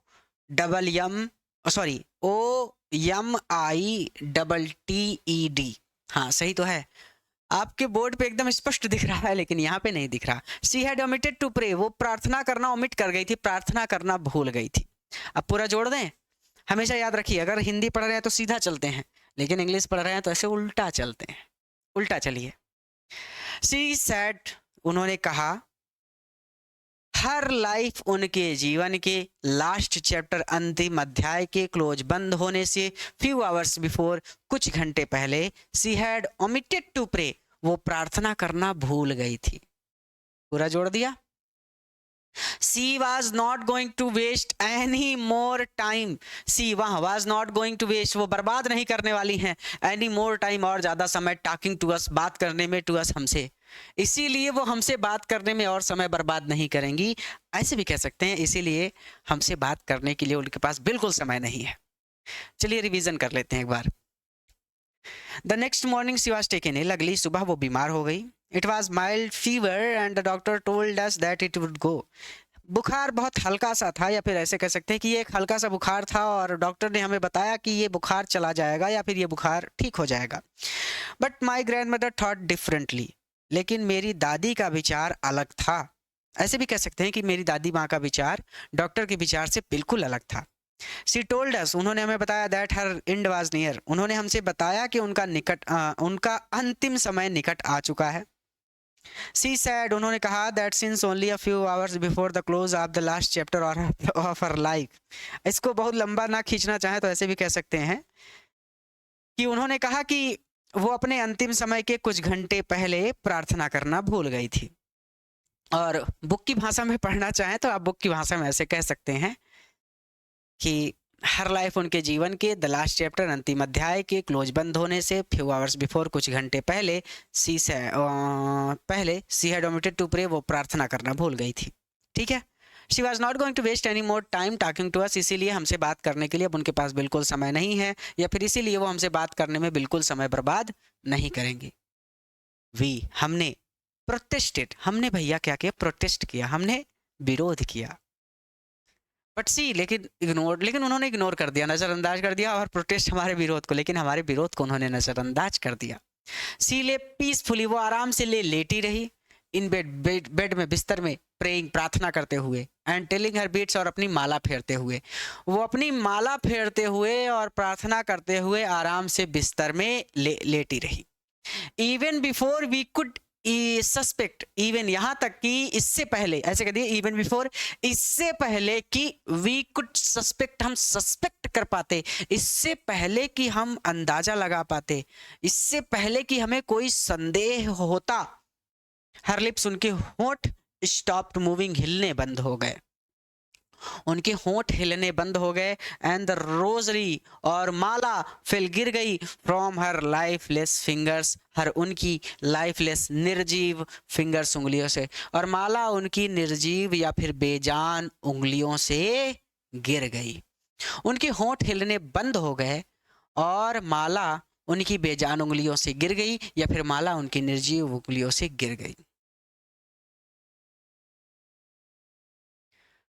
double M, sorry, OMITTED, हाँ सही तो है, आपके बोर्ड पे एकदम स्पष्ट दिख रहा है, लेकिन यहाँ पे नहीं दिख रहा। She had omitted to pray, वो प्रार्थना करना ओमिट कर गई थी, प्रार्थना करना भूल गई थी। अब पूरा जोड़ दें, हमेशा याद रखिए, अगर हिंदी पढ़ रहे हैं तो सीधा चलते हैं, लेकिन इंग्लिश पढ़ रहे हैं तो ऐसे उल्टा चलते हैं। उल्टा चलिए। शी सैड, उन्होंने कहा, हर लाइफ, उनके जीवन के, लास्ट चैप्टर, अंतिम अध्याय के, क्लोज, बंद होने से फ्यू आवर्स बिफोर, कुछ घंटे पहले, she had omitted to pray, वो प्रार्थना करना भूल गई थी। पूरा जोड़ दिया। She was not going to waste any more time, she, वहाँ was not going to waste, वो बर्बाद नहीं करने वाली हैं, any more time, और ज़्यादा समय, talking to us, बात करने में, to us, हमसे, इसीलिए वो हमसे बात करने में और समय बर्बाद नहीं करेंगी, ऐसे भी कह सकते हैं, इसीलिए हमसे बात करने के लिए उनके पास बिल्कुल समय नहीं है। चलिए रिवीजन कर लेते हैं एक बार। The next morning she was taken ill, अगली सुबह वो बीमार हो गई. It was mild fever and the doctor told us that it would go. बुखार बहुत हल्का सा था, या फिर ऐसे कह सकते हैं कि ये एक हल्का सा बुखार था, और डॉक्टर ने हमें बताया कि ये बुखार चला जाएगा या फिर ये बुखार ठीक हो जाएगा. But my grand mother thought differently, लेकिन मेरी दादी का विचार अलग था. ऐसे भी कह सकते हैं कि मेरी दादी माँ का विचार डॉक्टर के विचार से बिल्कुल अलग था. सी टोल्ड अस, उन्होंने हमें बताया that her and was near, उन्होंने हमसे बताया कि उनका अंतिम समय निकट आ चुका है. सी सैड, उन्होंने कहा that since only a few hours before the close of the last chapter of her life. इसको बहुत लंबा ना खींचना चाहे तो ऐसे भी कह सकते हैं कि उन्होंने कहा कि वो अपने अंतिम समय के कुछ घंटे पहले प्रार्थना करना भूल गई थी. और बुक की भाषा में पढ़ना चाहें तो आप बुक की भाषा में ऐसे कह सकते हैं कि हर लाइफ उनके जीवन के द लास्ट चैप्टर अंतिम अध्याय के क्लोज बंद होने से फ्यू आवर्स बिफोर कुछ घंटे पहले she had omitted to pray, वो प्रार्थना करना भूल गई थी. ठीक है. She was not going to waste any more time talking to us, इसीलिए हमसे बात करने के लिए अब उनके पास बिल्कुल समय नहीं है, या फिर इसीलिए वो हमसे बात करने में बिल्कुल समय बर्बाद नहीं करेंगे. वी, हमने, प्रोटेस्टेड, हमने भैया क्या किया, प्रोटेस्ट किया, हमने विरोध किया. बट सी, लेकिन उन्होंने इग्नोर कर दिया, नज़रअंदाज कर दिया, और प्रोटेस्ट हमारे विरोध को, लेकिन हमारे विरोध को उन्होंने नज़रअंदाज कर दिया. सी ले पीसफुली, वो आराम से लेटी रही. इन बेड में, बिस्तर में, प्रेइंग, प्रार्थना करते हुए, एंड टेलिंग हर बीट्स, और अपनी माला फेरते हुए. वो अपनी माला फेरते हुए और प्रार्थना करते हुए आराम से बिस्तर में लेटी रही. Even before we could suspect, even यहाँ तक कि इससे पहले, ऐसे कह दिए इवन बिफोर, इससे पहले कि वी कुड सस्पेक्ट, हम सस्पेक्ट कर पाते, इससे पहले कि हम अंदाजा लगा पाते, इससे पहले कि हमें कोई संदेह होता. हर लिप्स, उनके होंठ स्टॉप्ड मूविंग, हिलने बंद हो गए, उनके होंठ हिलने बंद हो गए. एंड द रोजरी, और माला, फिल, गिर गई फ्रॉम हर लाइफलेस फिंगर्स, हर उनकी लाइफलेस, निर्जीव फिंगर्स, उंगलियों से, और माला उनकी निर्जीव या फिर बेजान उंगलियों से गिर गई. उनके होंठ हिलने बंद हो गए और माला उनकी बेजान उंगलियों से गिर गई, या फिर माला उनकी निर्जीव उंगलियों से गिर गई.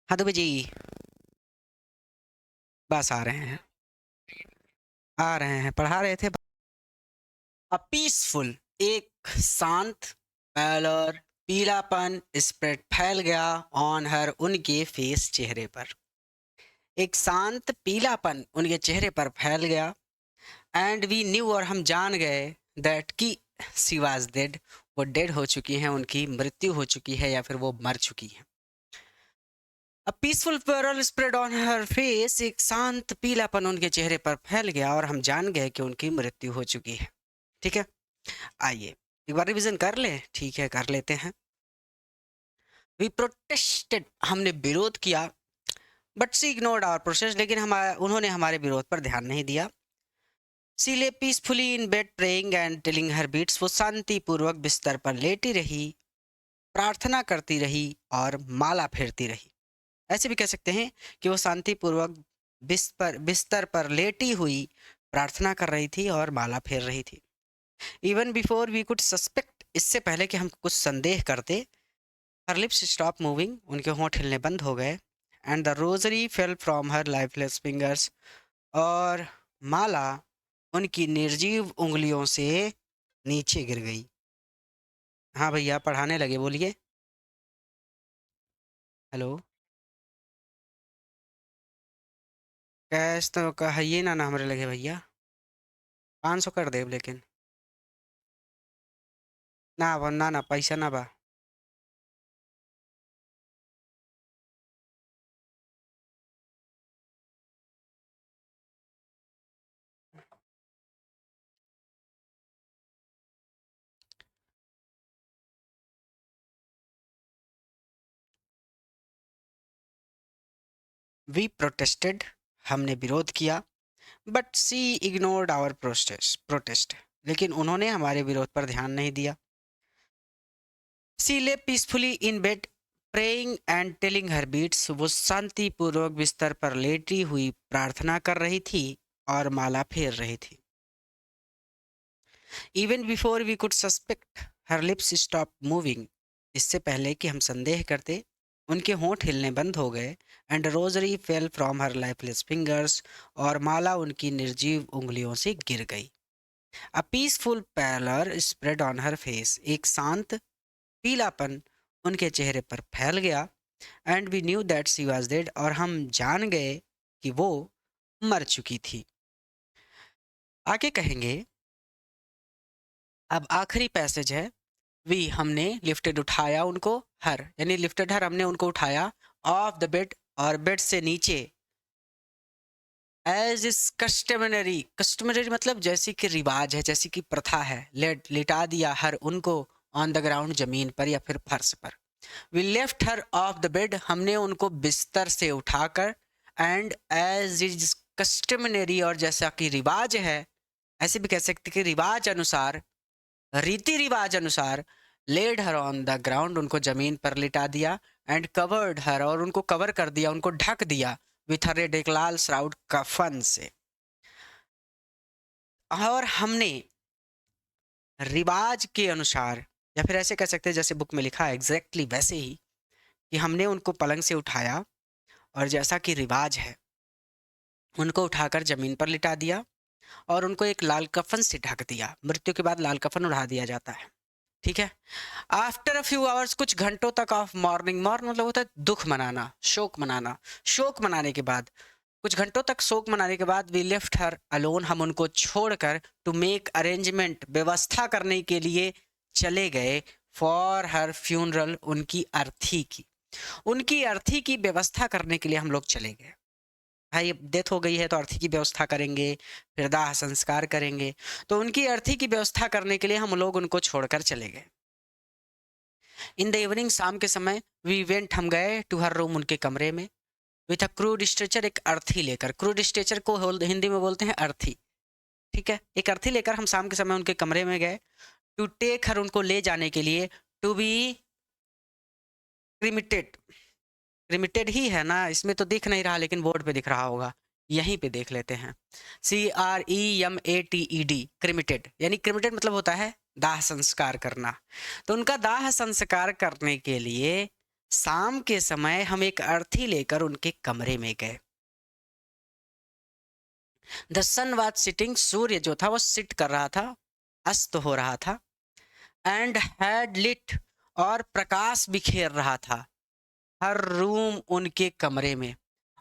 हाँ दुबे जी, बस आ रहे हैं, आ रहे हैं, पढ़ा रहे थे. अ पीसफुल, एक शांत पैलर, पीलापन स्प्रेड, फैल गया ऑन हर, उनके फेस, चेहरे पर. एक शांत पीलापन उनके चेहरे पर फैल गया. एंड वी न्यू, और हम जान गए, दैट कि शी वाज डेड, वो डेड हो चुकी हैं, उनकी मृत्यु हो चुकी है, या फिर वो मर चुकी हैं. A peaceful parallel spread on her face, एक शांत पीलापन उनके चेहरे पर फैल गया, और हम जान गए कि उनकी मृत्यु हो चुकी है. ठीक है. आइए एक बार रिवीजन कर ले. ठीक है, कर लेते हैं. वी प्रोटेस्टेड, हमने विरोध किया. But she ignored our protest, लेकिन उन्होंने हमारे विरोध पर ध्यान नहीं दिया. She lay peacefully in bed praying and telling her beads, वो शांति पूर्वक बिस्तर पर लेटी रही, प्रार्थना करती रही और माला फेरती रही. ऐसे भी कह सकते हैं कि वो शांति पूर्वक बिस्तर पर लेटी हुई प्रार्थना कर रही थी और माला फेर रही थी. Even before we could suspect, इससे पहले कि हम कुछ संदेह करते, हर लिप्स स्टॉप मूविंग, उनके होंठ हिलने बंद हो गए. And the rosary fell from her lifeless fingers, और माला उनकी निर्जीव उंगलियों से नीचे गिर गई. हाँ भैया, पढ़ाने लगे, बोलिए. हेलो. कैश तो कहिए ना, हमरे लगे भैया, 500 कर दे लेकिन. ना बा, ना पैसा ना बा. वी प्रोटेस्टेड, हमने विरोध किया. But she ignored our protest, लेकिन उन्होंने हमारे विरोध पर ध्यान नहीं दिया. She lay peacefully in bed praying and telling her beads, वो शांतिपूर्वक बिस्तर पर लेटी हुई प्रार्थना कर रही थी और माला फेर रही थी. Even before we could suspect her lips stop moving, इससे पहले कि हम संदेह करते उनके होंठ हिलने बंद हो गए। And rosary fell from her lifeless fingers, और माला उनकी निर्जीव उंगलियों से गिर गई। A peaceful pallor spread on her face, एक शांत पीलापन उनके चेहरे पर फैल गया। And we knew that she was dead, और हम जान गए कि वो मर चुकी थी। आगे कहेंगे, अब आखिरी पैसेज है। वी हमने लिफ्टेड उठाया उनको, हर यानी लिफ्टेड हर हमने उनको उठाया, ऑफ द बेड और बेड से नीचे, एज इज कस्टमरी, कस्टमरी मतलब जैसी कि रिवाज है, जैसी कि प्रथा है, लिटा दिया हर उनको ऑन द ग्राउंड, जमीन पर या फिर फर्श पर। We left her off the bed, हमने उनको बिस्तर से उठाकर, एंड एज इज कस्टमरी और जैसा कि रिवाज है, ऐसे भी कह सकते कि रिवाज अनुसार, रीति रिवाज अनुसार, laid her on the ground, उनको जमीन पर लिटा दिया। एंड कवर्ड हर, और उनको कवर कर दिया, उनको ढक दिया, विथ हर एक लाल श्राउड, कफन से। और हमने रिवाज के अनुसार, या फिर ऐसे कह सकते हैं जैसे बुक में लिखा है एग्जैक्टली वैसे ही, कि हमने उनको पलंग से उठाया और जैसा कि रिवाज है उनको उठाकर जमीन पर लिटा दिया और उनको एक लाल कफन से ढक दिया। मृत्यु के बाद लाल कफन उड़ा दिया जाता है, ठीक है। आफ्टर अ फ्यू आवर्स, कुछ घंटों तक, ऑफ मॉर्निंग, मॉर्न मतलब होता है दुख मनाना, शोक मनाना, शोक मनाने के बाद, कुछ घंटों तक शोक मनाने के बाद, वी लेफ्ट हर अलोन, हम उनको छोड़कर, टू मेक अरेंजमेंट, व्यवस्था करने के लिए चले गए, फॉर हर फ्यूनरल, उनकी अर्थी की, उनकी अर्थी की व्यवस्था करने के लिए हम लोग चले गए। भाई डेथ हो गई है तो अर्थी की व्यवस्था करेंगे, फिर दाह संस्कार करेंगे, तो उनकी अर्थी की व्यवस्था करने के लिए हम लोग उनको छोड़कर चले गए। इन द इवनिंग, शाम के समय, वी वेंट, हम गए, टू हर रूम, उनके कमरे में, विथ अ क्रूड स्ट्रेचर, एक अर्थी लेकर, क्रूड स्ट्रेचर को हिंदी में बोलते हैं अर्थी, ठीक है। एक अर्थी लेकर हम शाम के समय उनके कमरे में गए, टू टेक हर, उनको ले जाने के लिए, टू बी क्रिमिटेड, क्रिमिटेड ही है ना, इसमें तो दिख नहीं रहा लेकिन बोर्ड पे दिख रहा होगा, यहीं पे देख लेते हैं, CREMATED, क्रिमिटेड, यानी क्रिमिटेड मतलब होता है दाह संस्कार करना। तो उनका दाह संस्कार करने के लिए शाम के समय हम एक अर्थी लेकर उनके कमरे में गए। द सन वाज सिटिंग, सूर्य जो था वो सिट कर रहा था, अस्त हो रहा था। एंड हैड लिट, और प्रकाश बिखेर रहा था हर रूम, उनके कमरे में,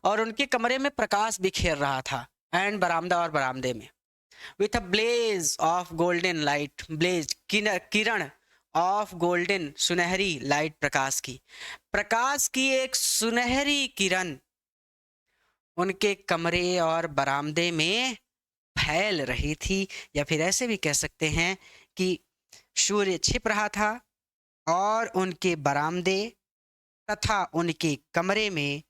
और उनके कमरे में प्रकाश बिखेर रहा था, एंड बरामदा, और बरामदे में, with a blaze of golden light, blaze किरण, ऑफ गोल्डन, सुनहरी, लाइट, प्रकाश की, प्रकाश की एक सुनहरी किरण उनके कमरे और बरामदे में फैल रही थी। या फिर ऐसे भी कह सकते हैं कि सूर्य छिप रहा था और उनके बरामदे तथा उनके कमरे में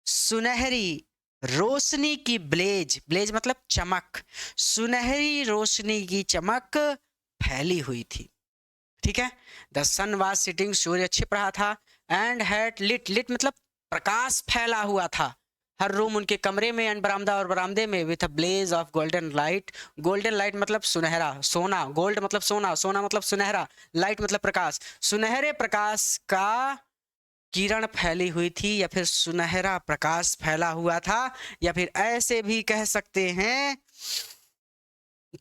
सुनहरी रोशनी की ब्लेज, ब्लेज मतलब चमक, सुनहरी रोशनी की चमक फैली हुई थी, ठीक है। द सन वाज सिटिंग, सूर्य छिप रहा था, एंड हैड लिट, लिट मतलब प्रकाश फैला हुआ था हर रूम, उनके कमरे में, एंड बरामदा, और बरामदे में, with a blaze of golden light, golden light मतलब सुनहरा, सोना, गोल्ड मतलब सोना, सोना मतलब सुनहरा, लाइट मतलब प्रकाश, सुनहरे प्रकाश का किरण फैली हुई थी, या फिर सुनहरा प्रकाश फैला हुआ था, या फिर ऐसे भी कह सकते हैं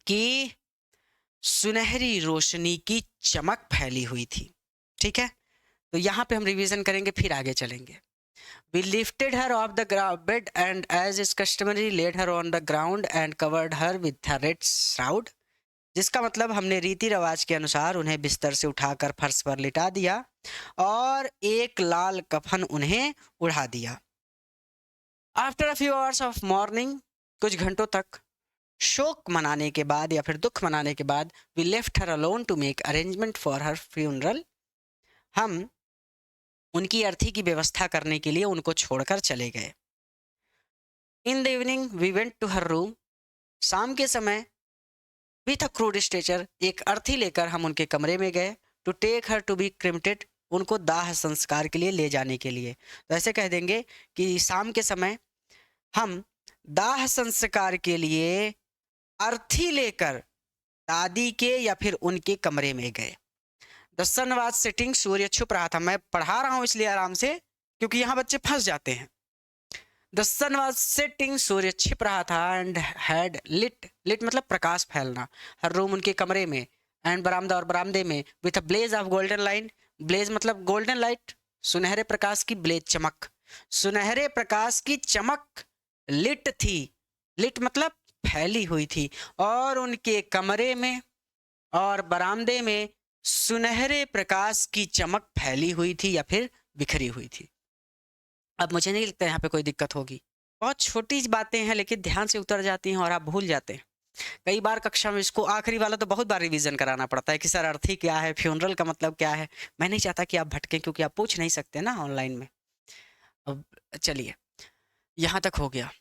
कि सुनहरी रोशनी की चमक फैली हुई थी, ठीक है। तो यहाँ पे हम रिवीजन करेंगे, फिर आगे चलेंगे। We lifted her off the bed and as is customary laid her on the ground and covered her with a red shroud, जिसका मतलब हमने रीति रिवाज के अनुसार उन्हें बिस्तर से उठाकर फर्श पर लिटा दिया और एक लाल कफन उन्हें उड़ा दिया। After a few hours of morning, कुछ घंटों तक शोक मनाने के बाद या फिर दुख मनाने के बाद, we left her alone to make arrangement for her funeral, हम उनकी अर्थी की व्यवस्था करने के लिए उनको छोड़कर चले गए। In the evening we went to her room, शाम के समय, विथ अ क्रूड स्ट्रेचर, एक अर्थी लेकर हम उनके कमरे में गए, to take her to be cremated, उनको दाह संस्कार के लिए ले जाने के लिए। तो ऐसे कह देंगे कि शाम के समय हम दाह संस्कार के लिए अर्थी लेकर दादी के या फिर उनके कमरे में गए। द सन वाज सिटिंग, सूर्य छुप रहा था। मैं पढ़ा रहा हूँ इसलिए आराम से, क्योंकि यहाँ बच्चे फंस जाते हैं। द सन वाज सेटिंग, सूर्य छिप रहा था। एंड हैड लिट, लिट मतलब प्रकाश फैलना, हर रूम उनके कमरे में। एंड बरामदा, और बरामदे में। With a blaze of golden line, blaze मतलब गोल्डन लाइट, सुनहरे प्रकाश की, ब्लेज चमक, सुनहरे प्रकाश की चमक लिट थी। लिट मतलब फैली हुई थी। और उनके कमरे में और बरामदे में सुनहरे प्रकाश की चमक फैली हुई थी या फिर बिखरी हुई थी। अब मुझे नहीं लगता यहाँ पे कोई दिक्कत होगी। बहुत छोटी बातें हैं लेकिन ध्यान से उतर जाती हैं और आप भूल जाते हैं। कई बार कक्षा में इसको आखिरी वाला तो बहुत बार रिवीजन कराना पड़ता है कि सर अर्थी क्या है, फ्यूनरल का मतलब क्या है। मैं नहीं चाहता कि आप भटकें, क्योंकि आप पूछ नहीं सकते ना ऑनलाइन में। अब चलिए, यहाँ तक हो गया।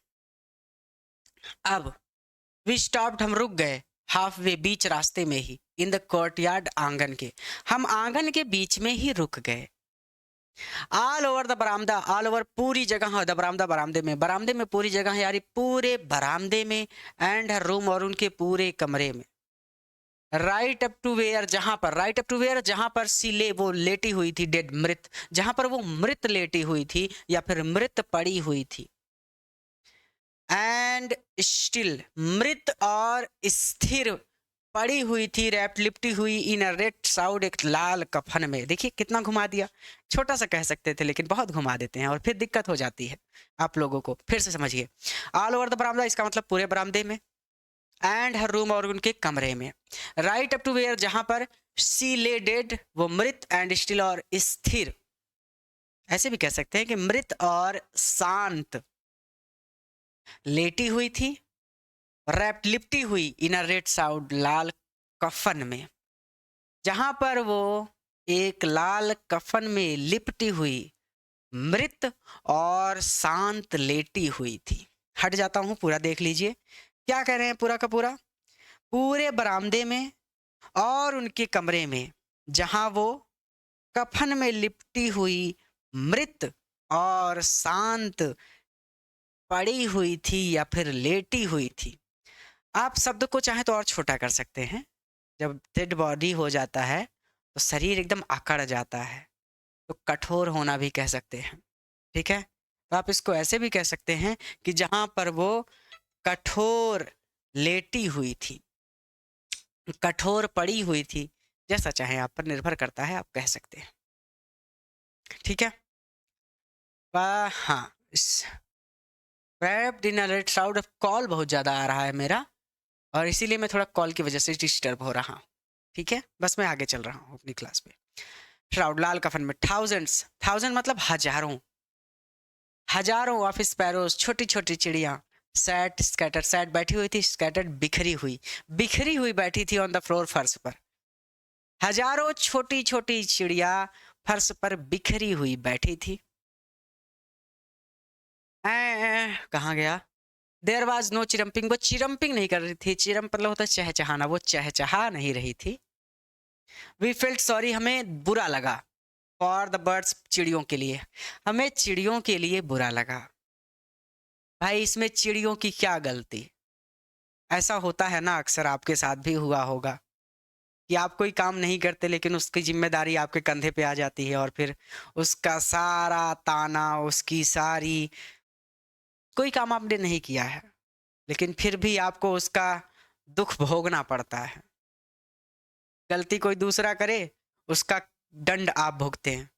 अब वी स्टॉप्ड, हम रुक गए। हाफ वे, बीच रास्ते में ही। इन द कोर्टयार्ड, आंगन के, हम आंगन के बीच में ही रुक गए। ऑल ओवर द बरामदा, ऑल ओवर पूरी जगह, द बरामदा बरामदे में, बरामदे में पूरी जगह यानी पूरे बरामदे में। एंड हर रूम, और उनके पूरे कमरे में। राइट अप टू वेयर, जहां पर, राइट अप टू वेयर जहां पर सी ले, वो लेटी हुई थी, डेड मृत, जहां पर वो मृत लेटी हुई थी या फिर मृत पड़ी हुई थी। एंड स्टिल, मृत और स्थिर पड़ी हुई थी, रैप्ट लिपटी हुई, इन अ रेड साउड, एक लाल कफन में। देखिए कितना घुमा दिया, छोटा सा कह सकते थे लेकिन बहुत घुमा देते हैं और फिर दिक्कत हो जाती है आप लोगों को। फिर से समझिए, ऑल ओवर द बरामदा, इसका मतलब पूरे बरामदे में। एंड हर रूम, और उनके कमरे में। राइट अप टू वेयर, जहां पर सी ले डेड, वो मृत, एंड स्टिल, और स्थिर। ऐसे भी कह सकते हैं कि मृत और शांत लेटी हुई थी, रैप्ट लिपटी हुई, इन अ रेड साउड, लाल कफन में। जहां पर वो एक लाल कफन में लिपटी हुई, मृत और शांत लेटी हुई थी। हट जाता हूं, पूरा देख लीजिए क्या कह रहे हैं पूरा का पूरा। पूरे बरामदे में और उनके कमरे में, जहां वो कफन में लिपटी हुई, मृत और शांत पड़ी हुई थी या फिर लेटी हुई थी। आप शब्द को चाहे तो और छोटा कर सकते हैं। जब डेड बॉडी हो जाता है तो शरीर एकदम अकड़ जाता है, तो कठोर होना भी कह सकते हैं। ठीक है, तो आप इसको ऐसे भी कह सकते हैं कि जहां पर वो कठोर लेटी हुई थी, कठोर पड़ी हुई थी, जैसा चाहे आप पर निर्भर करता है, आप कह सकते हैं। ठीक है, हाँ, साउंड ऑफ कॉल बहुत ज़्यादा आ रहा है मेरा, और इसीलिए मैं थोड़ा कॉल की वजह से डिस्टर्ब हो रहा हूँ। ठीक है, बस मैं आगे चल रहा हूँ अपनी क्लास में। श्राउड, लाल कफन में। थाउजेंड्स, थाउजेंड मतलब हजारों, हजारों ऑफ स्पैरोज, छोटी छोटी चिड़िया। सैट, स्कैटर्ड, सैट बैठी हुई थी, स्कैटर्ड बिखरी हुई, बिखरी हुई बैठी थी ऑन द फ्लोर, फर्श पर। हजारों छोटी छोटी चिड़िया फर्श पर बिखरी हुई बैठी थी। कहाँ गया? देयर वाज नो चिरम्पिंग, वो चिरम्पिंग नहीं कर रही थी। चिरम मतलब होता है चहचहाना, वो चहचहा नहीं रही थी। वी फेल्ट सॉरी, हमें बुरा लगा। फॉर द बर्ड्स, चिड़ियों के लिए, हमें चिड़ियों के लिए बुरा लगा। भाई इसमें चिड़ियों की क्या गलती? ऐसा होता है ना, अक्सर आपके साथ भी हुआ होगा कि आप कोई काम नहीं करते लेकिन उसकी जिम्मेदारी आपके कंधे पे आ जाती है, और फिर उसका सारा ताना, उसकी सारी, कोई काम आपने नहीं किया है लेकिन फिर भी आपको उसका दुख भोगना पड़ता है। गलती कोई दूसरा करे, उसका दंड आप भुगते हैं।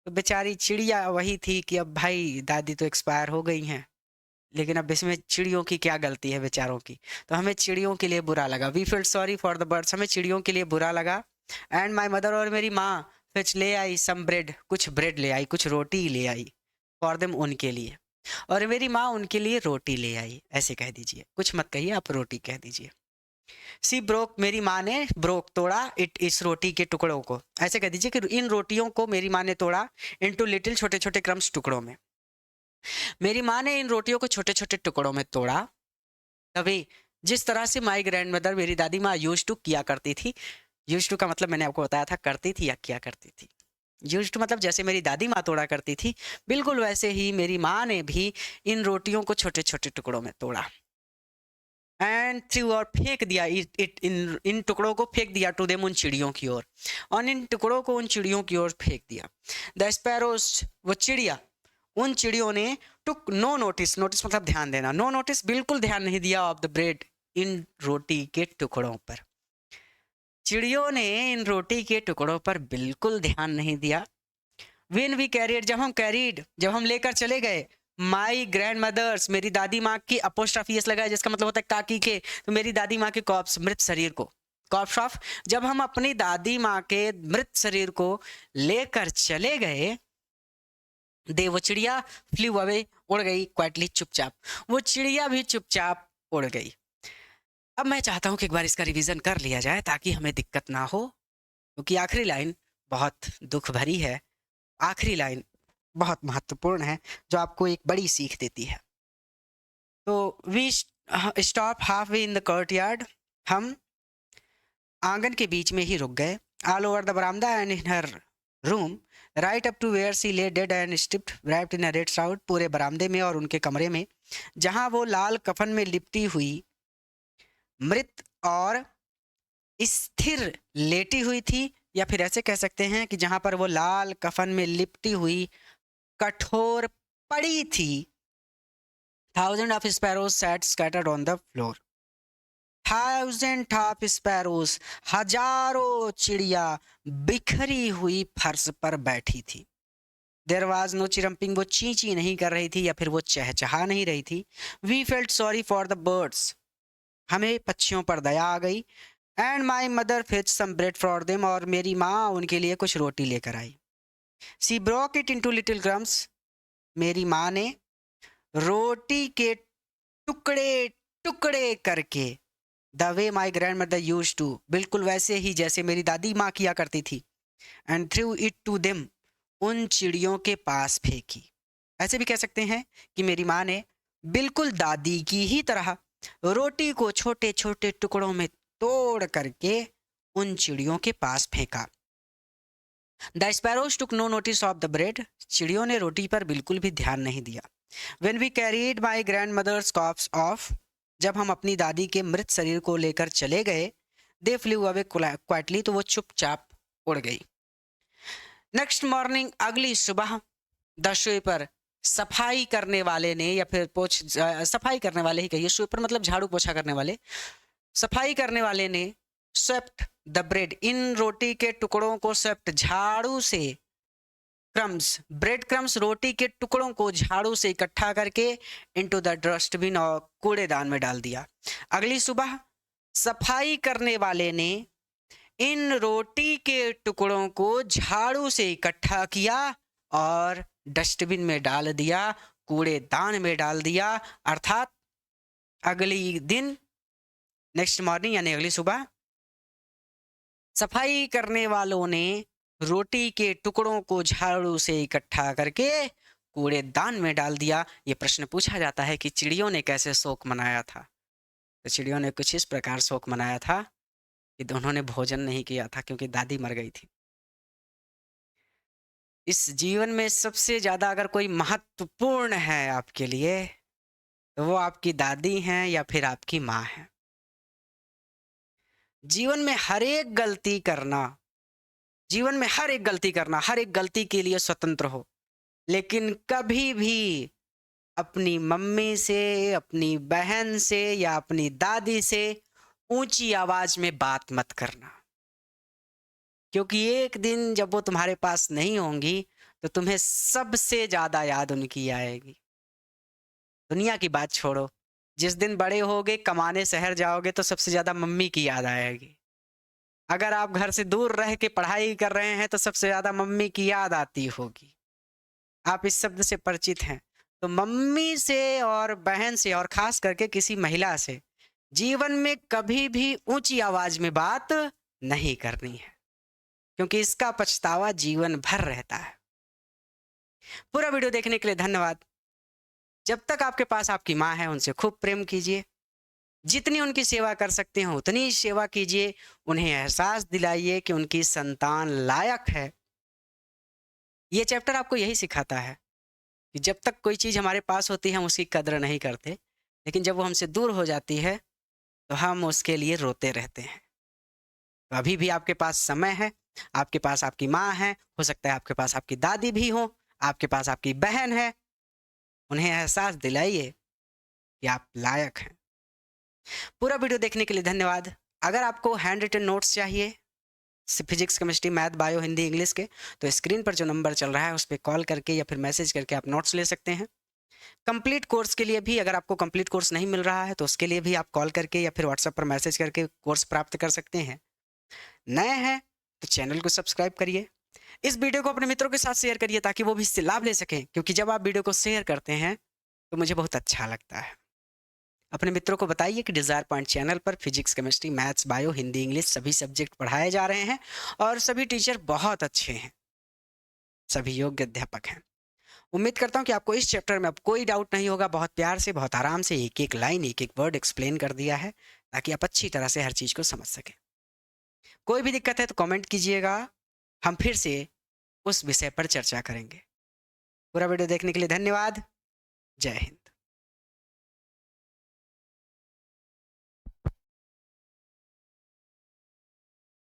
तो बेचारी चिड़िया वही थी कि अब भाई दादी तो एक्सपायर हो गई हैं, लेकिन अब इसमें चिड़ियों की क्या गलती है बेचारों की। तो हमें चिड़ियों के लिए बुरा लगा। We feel sorry for the birds, हमें चिड़ियों के लिए बुरा लगा। एंड माई मदर, और मेरी माँ, फिच ले आई सम ब्रेड, कुछ ब्रेड ले आई, कुछ रोटी ले आई। फॉर देम, उनके लिए, और मेरी माँ उनके लिए रोटी ले आई। ऐसे कह दीजिए, कुछ मत कहिए, आप रोटी कह दीजिए। सी ब्रोक, मेरी माँ ने ब्रोक, तोड़ा, इट, इस रोटी के टुकड़ों को। ऐसे कह दीजिए कि इन रोटियों को मेरी माँ ने तोड़ा, इनटू लिटिल, छोटे छोटे क्रम्स, टुकड़ों में। मेरी माँ ने इन रोटियों को छोटे छोटे टुकड़ों में तोड़ा, तभी जिस तरह से माई ग्रैंड मदर, मेरी दादी माँ, यूज टू किया करती थी। यूज टू का मतलब मैंने आपको बताया था, करती थी या किया करती थी। यूज टू मतलब जैसे मेरी दादी माँ तोड़ा करती थी, बिल्कुल वैसे ही मेरी माँ ने भी इन रोटियों को छोटे छोटे टुकड़ों में तोड़ा। एंड थ्रू, और फेंक दिया इट इन टुकड़ों को फेंक दिया, टू देम, उन चिड़ियों की ओर, और इन टुकड़ों को उन चिड़ियों की ओर फेंक दिया। द स्पैरोज, वो चिड़िया, उन चिड़ियों ने टुक नो नोटिस, नोटिस मतलब ध्यान देना, नो नोटिस बिल्कुल ध्यान नहीं दिया, ऑफ द ब्रेड, इन रोटी के टुकड़ों पर। चिड़ियों ने इन रोटी के टुकड़ों पर बिल्कुल ध्यान नहीं दिया। When we carried, जब हम लेकर चले गए, माई ग्रैंड मदर्स, मेरी दादी माँ की, अपोस्ट्रोफी एस लगा है जिसका मतलब होता है काकी के, तो मेरी दादी माँ के कॉप्स, मृत शरीर को, कॉप्स ऑफ, जब हम अपनी दादी माँ के मृत शरीर को लेकर चले गए, दे, वो चिड़िया, फ्लू अवे, उड़ गई, क्वाइटली, चुपचाप, वो चिड़िया भी चुपचाप उड़ गई। अब मैं चाहता हूं कि एक बार इसका रिवीजन कर लिया जाए ताकि हमें दिक्कत ना हो, क्योंकि आखिरी लाइन बहुत दुख भरी है, आखिरी लाइन बहुत महत्वपूर्ण है, जो आपको एक बड़ी सीख देती है। तो we stop halfway in the courtyard, हम आंगन के बीच में ही रुक गए, all over the baramda and in her room, right up to where she lay dead and steeped wrapped in a red shroud, पूरे बरामदे में और उनके कमरे में जहां वो लाल कफन में लिपटी हुई, मृत और स्थिर लेटी हुई थी, या फिर ऐसे कह सकते हैं कि जहां पर वो लाल कफन में लिपटी हुई कठोर पड़ी थी। Thousand of sparrows sat scattered on the floor, thousand of sparrows, हजारों चिड़िया बिखरी हुई फर्श पर बैठी थी। देयर वाज नो चिरम्पिंग, वो ची ची नहीं कर रही थी या फिर वो चहचहा नहीं रही थी। We felt sorry for the birds, हमें पक्षियों पर दया आ गई। And my mother fetch some bread for them, और मेरी माँ उनके लिए कुछ रोटी लेकर आई। She broke it into little crumbs, मेरी माँ ने रोटी के टुकड़े टुकड़े करके, the way my grandmother used to, बिल्कुल वैसे ही जैसे मेरी दादी माँ किया करती थी। And threw it to them, उन चिड़ियों के पास फेंकी। ऐसे भी कह सकते हैं कि मेरी माँ ने बिल्कुल दादी की ही तरह रोटी को छोटे छोटे टुकड़ों में तोड़ करके उन चिड़ियों के पास फेंका। The sparrows took no notice of the bread, चिड़ियों ने रोटी पर बिल्कुल भी ध्यान नहीं दिया। When we carried my grandmother's corpse off, जब हम अपनी दादी के मृत शरीर को लेकर चले गए, दे फ्लू अवे क्वाइटली, तो वो चुपचाप उड़ गई। नेक्स्ट मॉर्निंग, अगली सुबह, द स्वीपर, सफाई करने वाले ने, या फिर सफाई करने वाले ही कहिए, स्वीपर मतलब झाड़ू पोछा करने वाले, सफाई करने वाले ने स्वेप्ट द ब्रेड, इन रोटी के टुकड़ों को स्वेप्ट, झाड़ू से, क्रम्स, ब्रेड क्रम्स, रोटी के टुकड़ों को झाड़ू से इकट्ठा करके इनटू द डस्टबिन, और कूड़ेदान में डाल दिया। अगली सुबह सफाई करने वाले ने इन रोटी के टुकड़ों को झाड़ू से इकट्ठा किया और डस्टबिन में डाल दिया, कूड़ेदान में डाल दिया। अर्थात अगली दिन, नेक्स्ट मॉर्निंग यानी अगली सुबह, सफाई करने वालों ने रोटी के टुकड़ों को झाड़ू से इकट्ठा करके कूड़ेदान में डाल दिया। ये प्रश्न पूछा जाता है कि चिड़ियों ने कैसे शोक मनाया था। तो चिड़ियों ने कुछ इस प्रकार शोक मनाया था कि उन्होंने भोजन नहीं किया था क्योंकि दादी मर गई थी। इस जीवन में सबसे ज़्यादा अगर कोई महत्वपूर्ण है आपके लिए, तो वो आपकी दादी हैं या फिर आपकी माँ है। जीवन में हर एक गलती करना, जीवन में हर एक गलती करना, हर एक गलती के लिए स्वतंत्र हो, लेकिन कभी भी अपनी मम्मी से, अपनी बहन से या अपनी दादी से ऊंची आवाज में बात मत करना, क्योंकि एक दिन जब वो तुम्हारे पास नहीं होंगी तो तुम्हें सबसे ज्यादा याद उनकी आएगी। दुनिया की बात छोड़ो, जिस दिन बड़े होगे, कमाने शहर जाओगे, तो सबसे ज्यादा मम्मी की याद आएगी। अगर आप घर से दूर रह के पढ़ाई कर रहे हैं तो सबसे ज्यादा मम्मी की याद आती होगी। आप इस शब्द से परिचित हैं। तो मम्मी से और बहन से, और खास करके किसी महिला से, जीवन में कभी भी ऊंची आवाज में बात नहीं करनी है, क्योंकि इसका पछतावा जीवन भर रहता है। पूरा वीडियो देखने के लिए धन्यवाद। जब तक आपके पास आपकी माँ है, उनसे खूब प्रेम कीजिए, जितनी उनकी सेवा कर सकते हैं उतनी सेवा कीजिए। उन्हें एहसास दिलाइए कि उनकी संतान लायक है। ये चैप्टर आपको यही सिखाता है कि जब तक कोई चीज़ हमारे पास होती है हम उसकी कदर नहीं करते, लेकिन जब वो हमसे दूर हो जाती है तो हम उसके लिए रोते रहते हैं। तो अभी भी आपके पास समय है, आपके पास आपकी माँ है, हो सकता है आपके पास आपकी दादी भी हो, आपके पास आपकी बहन है। उन्हें एहसास दिलाइए कि आप लायक हैं। पूरा वीडियो देखने के लिए धन्यवाद। अगर आपको हैंड रिटन नोट्स चाहिए physics, chemistry, math, bio, Hindi, English के, तो स्क्रीन पर जो नंबर चल रहा है उस पर कॉल करके या फिर मैसेज करके आप नोट्स ले सकते हैं। कंप्लीट कोर्स के लिए भी, अगर आपको कंप्लीट कोर्स नहीं मिल रहा है तो उसके लिए भी आप कॉल करके या फिर व्हाट्सएप पर मैसेज करके कोर्स प्राप्त कर सकते हैं। नए हैं तो चैनल को सब्सक्राइब करिए। इस वीडियो को अपने मित्रों के साथ शेयर करिए ताकि वो भी इससे लाभ ले सकें, क्योंकि जब आप वीडियो को शेयर करते हैं तो मुझे बहुत अच्छा लगता है। अपने मित्रों को बताइए कि डिज़ायर पॉइंट चैनल पर physics, chemistry, maths, bio, Hindi, English सभी सब्जेक्ट पढ़ाए जा रहे हैं और सभी टीचर बहुत अच्छे हैं, सभी योग्य अध्यापक हैं। उम्मीद करता हूँ कि आपको इस चैप्टर में अब कोई डाउट नहीं होगा। बहुत प्यार से, बहुत आराम से एक एक लाइन, एक एक वर्ड एक्सप्लेन कर दिया है ताकि आप अच्छी तरह से हर चीज़ को समझ सकें। कोई भी दिक्कत है तो कमेंट कीजिएगा, हम फिर से उस विषय पर चर्चा करेंगे। पूरा वीडियो देखने के लिए धन्यवाद। जय हिंद।